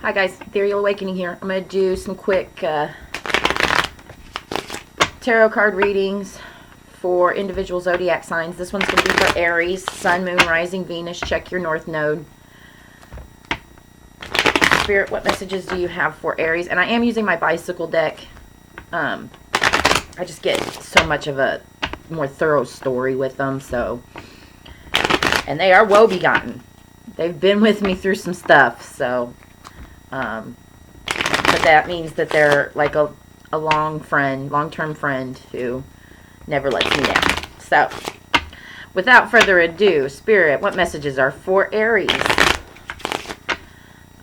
Hi guys, Ethereal Awakening here. I'm going to do some quick tarot card readings for individual zodiac signs. This one's going to be for Aries, Sun, Moon, Rising, Venus. Check your North Node. Spirit, what messages do you have for Aries? And I am using my bicycle deck. I just get so much of a more thorough story with them. So, and they are woe-begotten. They've been with me through some stuff. So, but that means that they're like a long-term friend who never lets me down. So, without further ado, Spirit, what messages are for Aries?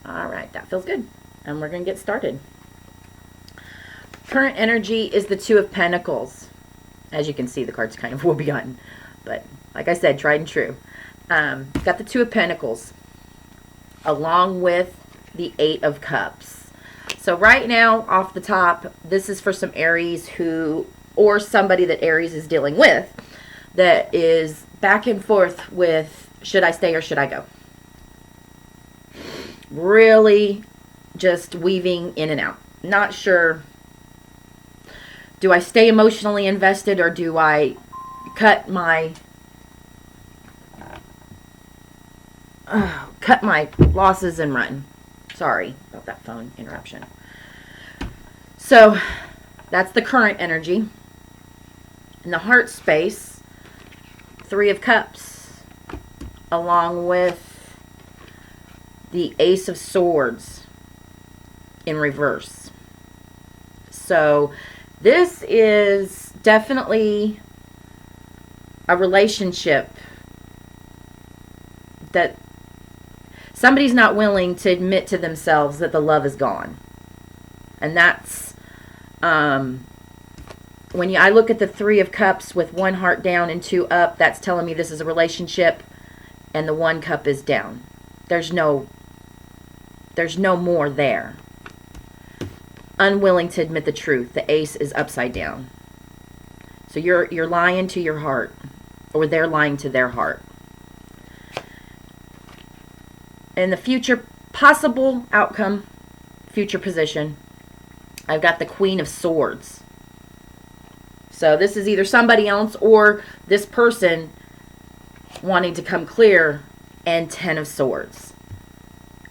All right, that feels good. And we're going to get started. Current energy is the Two of Pentacles. As you can see, the card's kind of woe-begotten. But, like I said, tried and true. Got the Two of Pentacles, along with the Eight of Cups. So right now, off the top, this is for some Aries who, or somebody that Aries is dealing with, that is back and forth with, should I stay or should I go? Really just weaving in and out. Not sure, do I stay emotionally invested or do I cut my losses and run? Sorry about that phone interruption. So that's the current energy. In the heart space, Three of Cups, along with the Ace of Swords in reverse. So this is definitely a relationship that somebody's not willing to admit to themselves that the love is gone. And that's, when I look at the Three of Cups with one heart down and two up, that's telling me this is a relationship and the one cup is down. There's no more there. Unwilling to admit the truth. The Ace is upside down. So you're lying to your heart, or they're lying to their heart. In the future possible outcome, future position, I've got the Queen of Swords. So this is either somebody else or this person wanting to come clear, and Ten of Swords.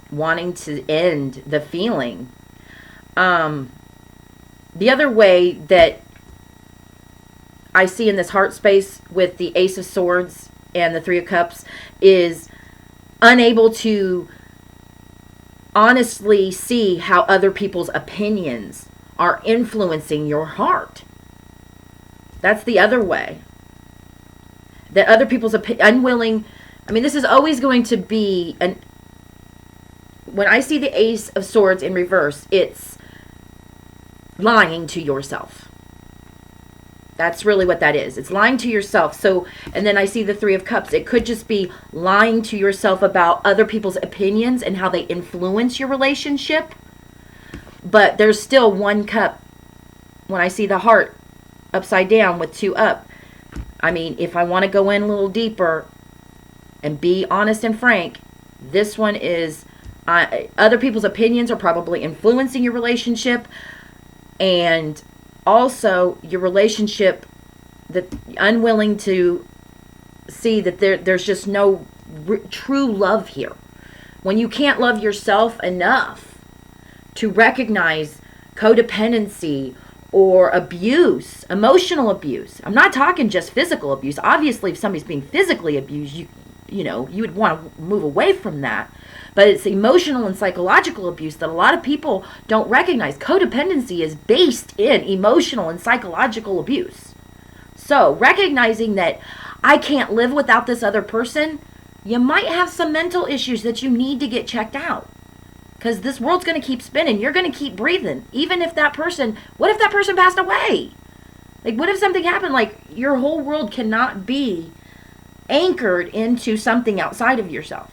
Wanting to end the feeling. The other way that I see in this heart space with the Ace of Swords and the Three of Cups is unable to honestly see how other people's opinions are influencing your heart. That's the other way. That other people's unwilling, I mean, this is always going to be when I see the Ace of Swords in reverse, it's lying to yourself. That's really what that is. It's lying to yourself. So, and then I see the Three of Cups. It could just be lying to yourself about other people's opinions and how they influence your relationship. But there's still one cup. When I see the heart upside down with two up, I mean, if I want to go in a little deeper and be honest and frank, this one is other people's opinions are probably influencing your relationship. And also your relationship, that unwilling to see that there's just no true love here. When you can't love yourself enough to recognize codependency or abuse, emotional abuse. I'm not talking just physical abuse. Obviously, if somebody's being physically abused, you know, you would want to move away from that. But it's emotional and psychological abuse that a lot of people don't recognize. Codependency is based in emotional and psychological abuse. So recognizing that I can't live without this other person, you might have some mental issues that you need to get checked out. Because this world's going to keep spinning. You're going to keep breathing. Even if that person, what if that person passed away? Like, what if something happened? Like, your whole world cannot be anchored into something outside of yourself.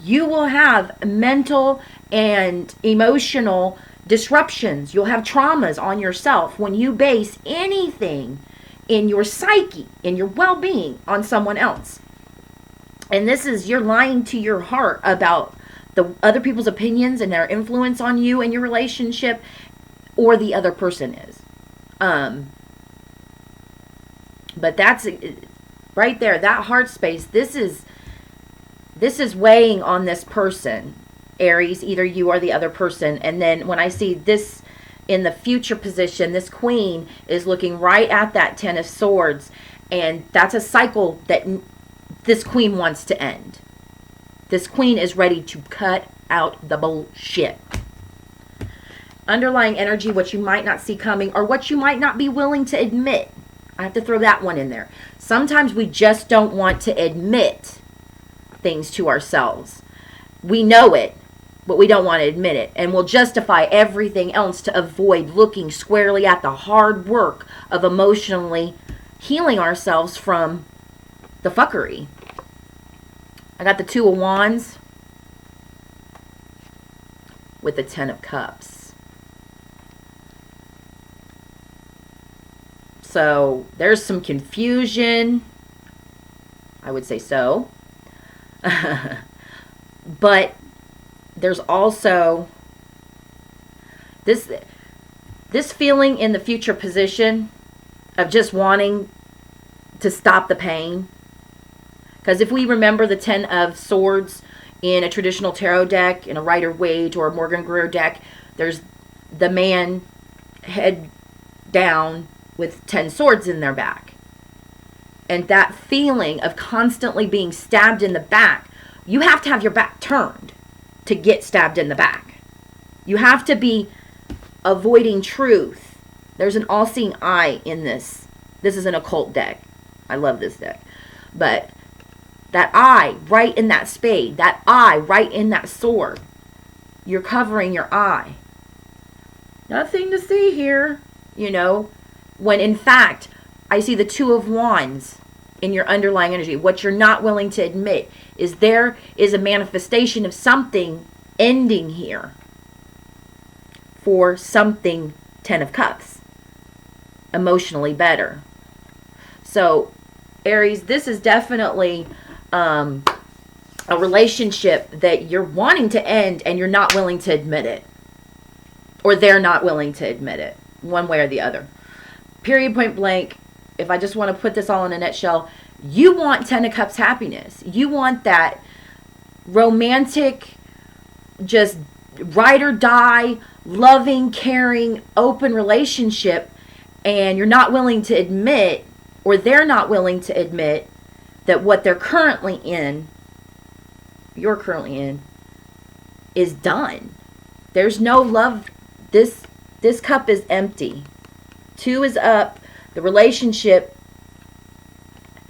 You will have mental and emotional disruptions. You'll have traumas on yourself when you base anything in your psyche, in your well-being, on someone else. And this is, you're lying to your heart about the other people's opinions and their influence on you and your relationship, or the other person is. But that's right there, that heart space. This is weighing on this person, Aries, either you or the other person. And then when I see this in the future position, this queen is looking right at that 10 of swords, and that's a cycle that this queen wants to end. This queen is ready to cut out the bullshit. Underlying energy, what you might not see coming, or what you might not be willing to admit. I have to throw that one in there. Sometimes we just don't want to admit things to ourselves. We know it, but we don't want to admit it. And we'll justify everything else to avoid looking squarely at the hard work of emotionally healing ourselves from the fuckery. I got the 2 of Wands with the 10 of Cups. So there's some confusion. I would say so. But there's also this feeling in the future position of just wanting to stop the pain. Because if we remember the 10 of Swords in a traditional tarot deck, in a Rider-Waite or a Morgan Greer deck, there's the man head down with 10 swords in their back. And that feeling of constantly being stabbed in the back, you have to have your back turned to get stabbed in the back. You have to be avoiding truth. There's an all-seeing eye in this. This is an occult deck. I love this deck. But that eye right in that spade, that eye right in that sword, you're covering your eye. Nothing to see here, you know. When in fact, I see the 2 of Wands in your underlying energy. What you're not willing to admit is there is a manifestation of something ending here for something 10 of Cups. Emotionally better. So, Aries, this is definitely a relationship that you're wanting to end and you're not willing to admit it. Or they're not willing to admit it. One way or the other. Period, point blank. If I just want to put this all in a nutshell, you want 10 of Cups happiness. You want that romantic, just ride or die, loving, caring, open relationship, and you're not willing to admit, or they're not willing to admit, that what they're currently in, you're currently in, is done. There's no love. This cup is empty. 2 is up. The relationship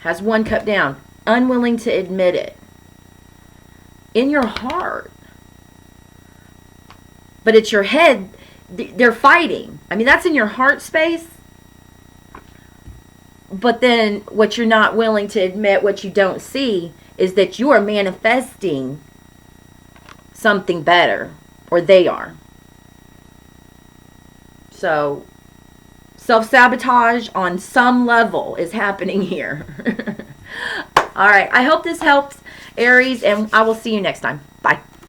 has 1 cup down. Unwilling to admit it. In your heart. But it's your head. They're fighting. I mean, that's in your heart space. But then what you're not willing to admit, what you don't see, is that you are manifesting something better. Or they are. So self-sabotage on some level is happening here. All right. I hope this helps, Aries, and I will see you next time. Bye.